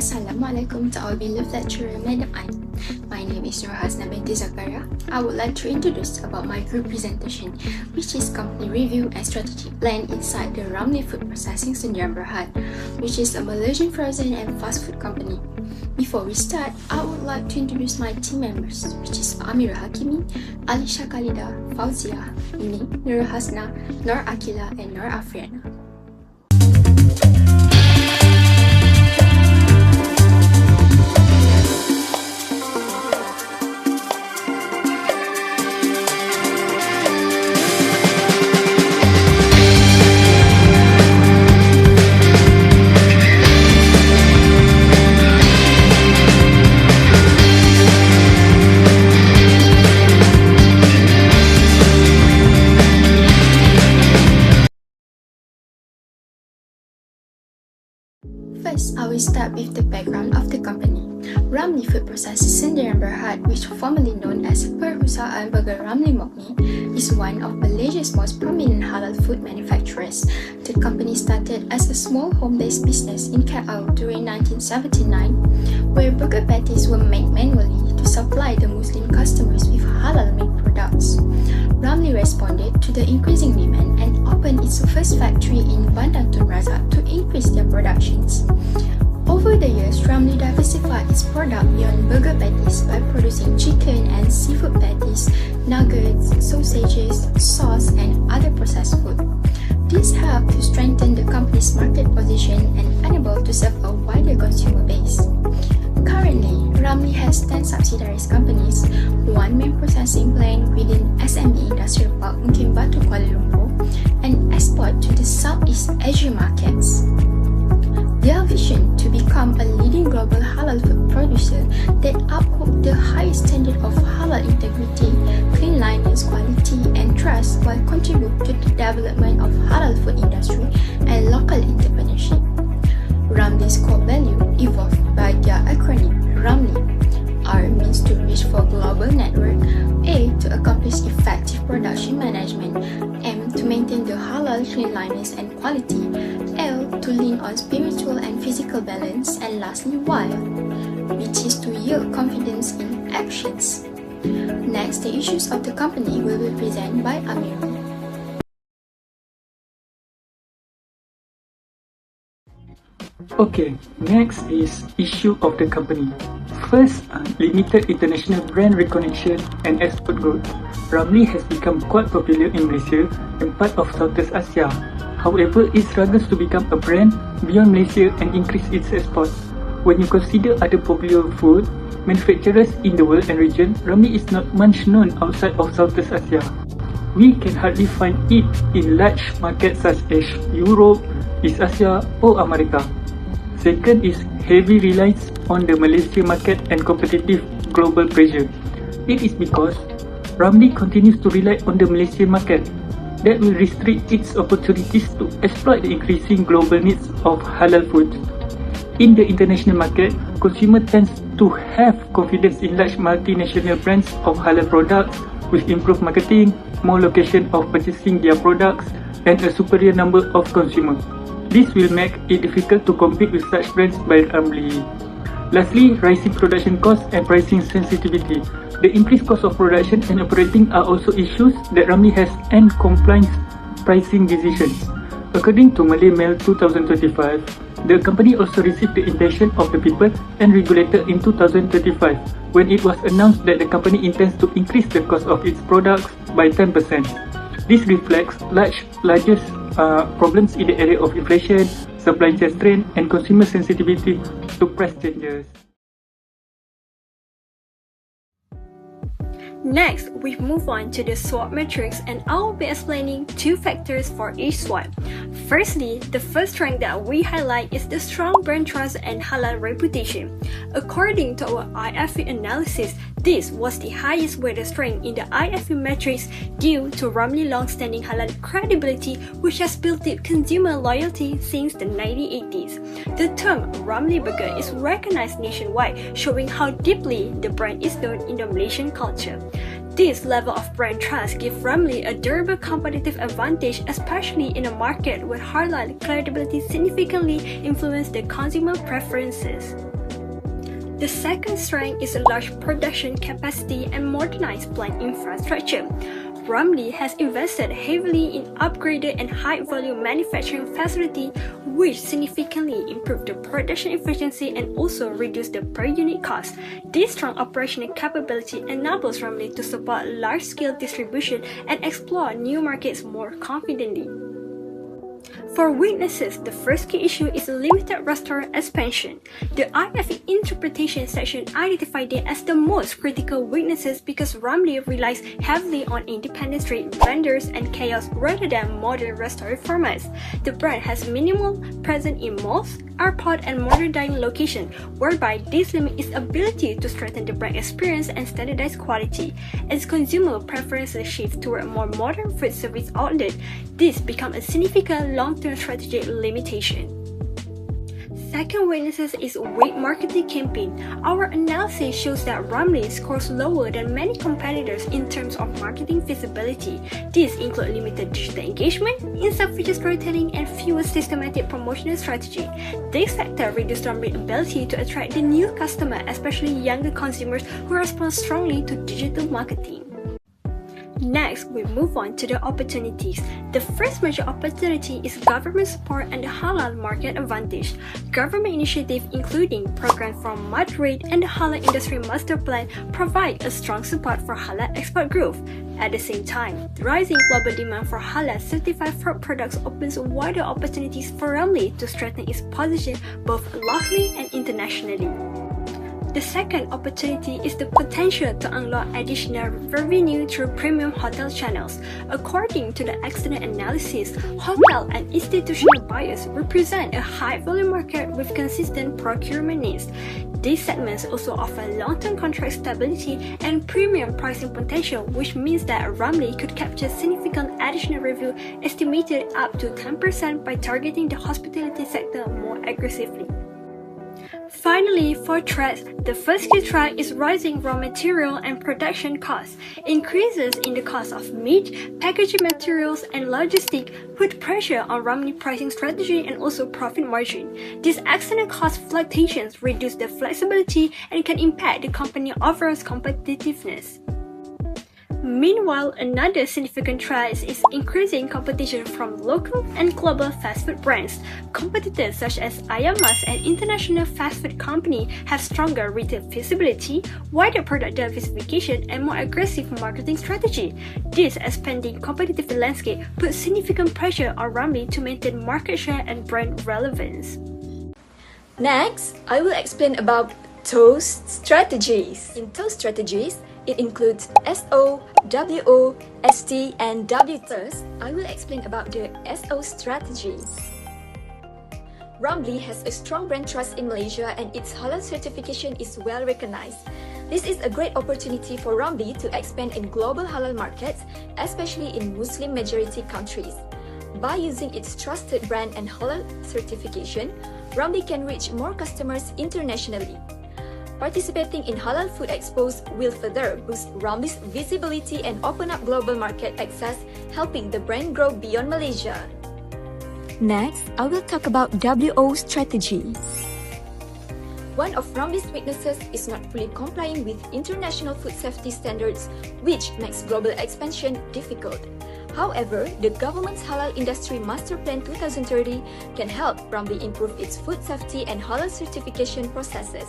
Assalamualaikum to our beloved lecturer, Madam Ain. My name is Nur Hasna binti Zakaria. I would like to introduce about my group presentation, which is company review and strategic plan inside the Ramli Food Processing Sdn Bhd, which is a Malaysian frozen and fast food company. Before we start, I would like to introduce my team members, which is Amira Hakimi, Alisha Khalida, Fauzia, me, Nur Hasna, Nur Akila, and Nur Afriana. First, I will start with the background of the company. Ramli Food Processing Sdn Bhd, which formerly known as Perusahaan Burger Ramli Mokni, is one of Malaysia's most prominent halal food manufacturers. The company started as a small home-based business in KL during 1979, where burger patties were made manually to supply the Muslim customers with halal meat products. Ramli responded to the increasing demand and opened its first factory in Bandar Tun Razak to increase their productions. Over the years, Ramli diversified its product beyond burger patties by producing chicken and seafood patties, nuggets, sausages, sauce, and other processed food. This helped to strengthen the company's market position and enable to serve a wider consumer base. Currently, Ramli has 10 subsidiary companies, one main processing plant within SME Industrial Park Mungkin Batu, Kuala Lumpur, and export to the Southeast Asia markets. Their vision to become a leading global halal food producer that uphold the highest standard of halal integrity, cleanliness, quality, and trust while contribute to the development of halal food industry and local entrepreneurship. Ramli's core value evolved by their acronym Ramli. R means to reach for global network, A to accomplish effective production management, M to maintain the halal cleanliness and quality, L to lean on spiritual and physical balance, and lastly Y, which is to yield confidence in actions. Next, the issues of the company will be presented by Amir. Okay, next is issue of the company. First, limited international brand recognition and export growth. Ramli has become quite popular in Malaysia and part of Southeast Asia. However, it struggles to become a brand beyond Malaysia and increase its exports. When you consider other popular food manufacturers in the world and region, Ramli is not much known outside of Southeast Asia. We can hardly find it in large markets such as Europe, East Asia or America. Second is heavy reliance on the Malaysian market and competitive global pressure. It is because Ramli continues to rely on the Malaysian market that will restrict its opportunities to exploit the increasing global needs of halal food. In the international market, consumer tends to have confidence in large multinational brands of halal products with improved marketing, more location of purchasing their products, and a superior number of consumers. This will make it difficult to compete with such brands by Ramli. Lastly, rising production costs and pricing sensitivity. The increased cost of production and operating are also issues that Ramli has and compliance pricing decisions. According to Malay Mail 2025, the company also received the intention of the people and regulator in 2025 when it was announced that the company intends to increase the cost of its products by 10%. This reflects largest problems in the area of inflation, supply chain strain, and consumer sensitivity to price changes. Next, we move on to the SWOT metrics, and I will be explaining two factors for each SWOT. Firstly, the first strength that we highlight is the strong brand trust and halal reputation. According to our IFE analysis, this was the highest weighted strength in the IFE metrics due to Ramli's long-standing halal credibility, which has built up consumer loyalty since the 1980s. The term Ramli Burger is recognized nationwide, showing how deeply the brand is known in the Malaysian culture. This level of brand trust gives Ramly a durable competitive advantage, especially in a market where halal credibility significantly influences the consumer preferences. The second strength is a large production capacity and modernized plant infrastructure. Ramly has invested heavily in upgraded and high-volume manufacturing facility, which significantly improve the production efficiency and also reduce the per-unit cost. This strong operational capability enables Ramly to support large-scale distribution and explore new markets more confidently. For weaknesses, the first key issue is limited restaurant expansion. The IFE interpretation section identified it as the most critical weaknesses because Ramly relies heavily on independent street vendors and kiosks rather than modern restaurant formats. The brand has minimal presence in malls, airport, and modern dining locations, whereby this limits its ability to strengthen the brand experience and standardize quality. As consumer preferences shift toward a more modern food service outlet, this becomes a significant long-term strategic limitation. Second weakness is weak marketing campaign. Our analysis shows that Ramly scores lower than many competitors in terms of marketing visibility. These include limited digital engagement, insufficient storytelling, and fewer systematic promotional strategy. This factor reduces Ramly's ability to attract the new customer, especially younger consumers who respond strongly to digital marketing. Next, we move on to the opportunities. The first major opportunity is government support and the halal market advantage. Government initiatives including programs from Madrid and the Halal Industry Master Plan provide a strong support for halal export growth. At the same time, the rising global demand for halal certified food products opens wider opportunities for Ramly to strengthen its position both locally and internationally. The second opportunity is the potential to unlock additional revenue through premium hotel channels. According to the external analysis, hotel and institutional buyers represent a high-volume market with consistent procurement needs. These segments also offer long-term contract stability and premium pricing potential, which means that Ramly could capture significant additional revenue estimated up to 10% by targeting the hospitality sector more aggressively. Finally, for threats, the first key threat is rising raw material and production costs. Increases in the cost of meat, packaging materials, and logistics put pressure on Ramly pricing strategy and also profit margin. These external cost fluctuations reduce the flexibility and can impact the company's overall competitiveness. Meanwhile, another significant threat is increasing competition from local and global fast food brands. Competitors such as Ayamas and international fast food companies have stronger retail visibility, wider product diversification, and more aggressive marketing strategy. This expanding competitive landscape puts significant pressure on Ramly to maintain market share and brand relevance. Next, I will explain about TOAST strategies. In TOAST strategies, it includes SO, WO, ST, and WT. First, I will explain about the SO strategy. Ramly has a strong brand trust in Malaysia and its halal certification is well recognized. This is a great opportunity for Ramly to expand in global halal markets, especially in Muslim majority countries. By using its trusted brand and halal certification, Ramly can reach more customers internationally. Participating in Halal Food Expos will further boost Ramly's visibility and open up global market access, helping the brand grow beyond Malaysia. Next, I will talk about WO strategy. One of Ramly's weaknesses is not fully complying with international food safety standards, which makes global expansion difficult. However, the government's Halal Industry Master Plan 2030 can help Ramly improve its food safety and halal certification processes.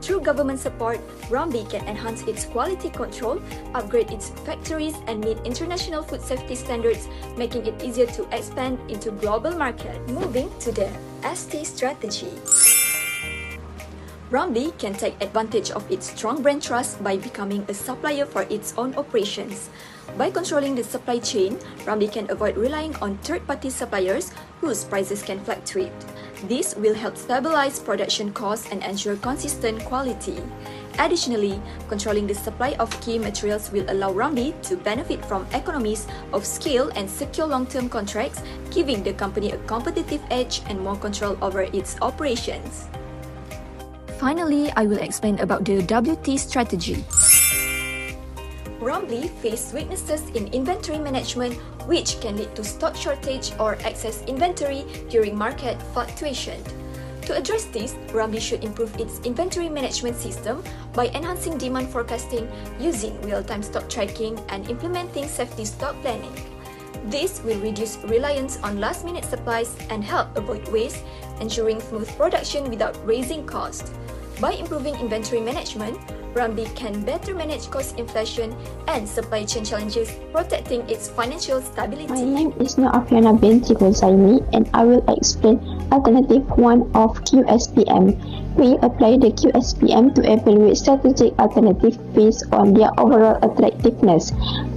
Through government support, Ramly can enhance its quality control, upgrade its factories, and meet international food safety standards, making it easier to expand into global market. Moving to the ST strategy. Ramly can take advantage of its strong brand trust by becoming a supplier for its own operations. By controlling the supply chain, Ramly can avoid relying on third-party suppliers whose prices can fluctuate. This will help stabilize production costs and ensure consistent quality. Additionally, controlling the supply of key materials will allow Ramly to benefit from economies of scale and secure long-term contracts, giving the company a competitive edge and more control over its operations. Finally, I will explain about the WT strategy. Ramly faced weaknesses in inventory management, which can lead to stock shortage or excess inventory during market fluctuation. To address this, Ramly should improve its inventory management system by enhancing demand forecasting using real-time stock tracking and implementing safety stock planning. This will reduce reliance on last-minute supplies and help avoid waste, ensuring smooth production without raising costs. By improving inventory management, Ramly can better manage cost inflation and supply chain challenges, protecting its financial stability. My name is Noafiana binti Rozaimi, and I will explain alternative 1 of QSPM. We apply the QSPM to evaluate strategic alternatives based on their overall attractiveness.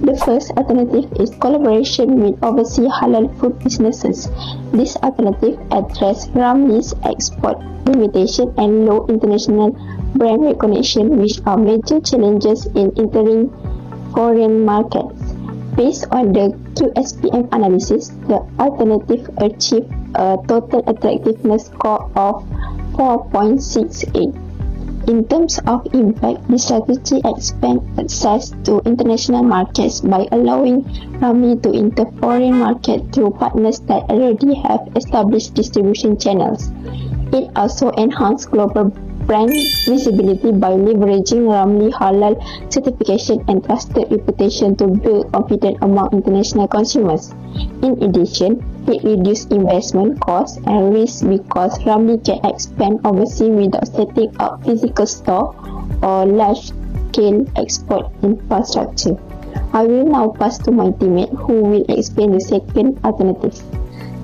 The first alternative is collaboration with overseas halal food businesses. This alternative addresses Ramly's export limitation and low international brand recognition, which are major challenges in entering foreign markets. Based on the QSPM analysis, the alternative achieved a total attractiveness score of 4.68. In terms of impact, the strategy expands access to international markets by allowing Ramly to enter foreign markets through partners that already have established distribution channels. It also enhances global brand visibility by leveraging Ramly halal certification and trusted reputation to build confidence among international consumers. In addition, it reduces investment costs and risks because Ramly can expand overseas without setting up physical store or large-scale export infrastructure. I will now pass to my teammate who will explain the second alternative.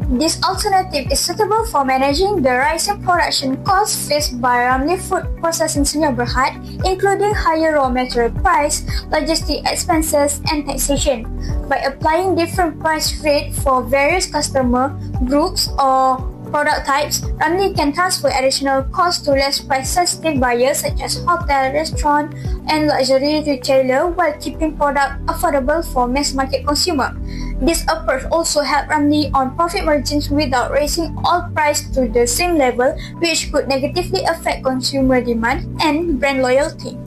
This alternative is suitable for managing the rising production costs faced by Ramly Food Processing Sdn Bhd, including higher raw material price, logistic expenses, and taxation. By applying different price rates for various customer groups or product types, Ramly can transfer additional costs to less price-sensitive buyers such as hotel, restaurant, and luxury retailer while keeping product affordable for mass-market consumer. This approach also helps Ramly on profit margins without raising all price to the same level, which could negatively affect consumer demand and brand loyalty.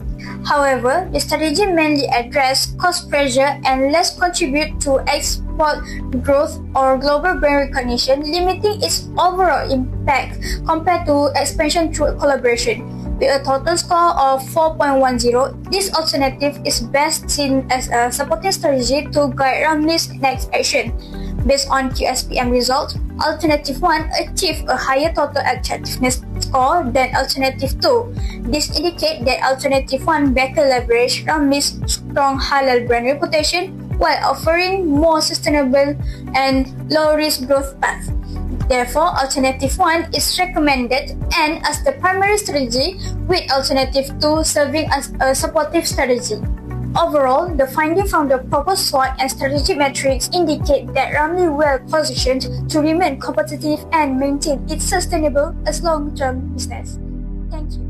However, the strategy mainly addresses cost pressure and less contribute to export growth or global brand recognition, limiting its overall impact compared to expansion through collaboration. With a total score of 4.10, this alternative is best seen as a supporting strategy to guide Ramly's next action. Based on QSPM results, Alternative 1 achieved a higher total attractiveness score than Alternative 2. This indicates that Alternative 1 better leveraged Ramly's strong halal brand reputation while offering more sustainable and low-risk growth path. Therefore, Alternative 1 is recommended and as the primary strategy, with Alternative 2 serving as a supportive strategy. Overall, the findings from the proposed SWOT and strategic metrics indicate that Ramly well positioned to remain competitive and maintain its sustainable as long-term business. Thank you.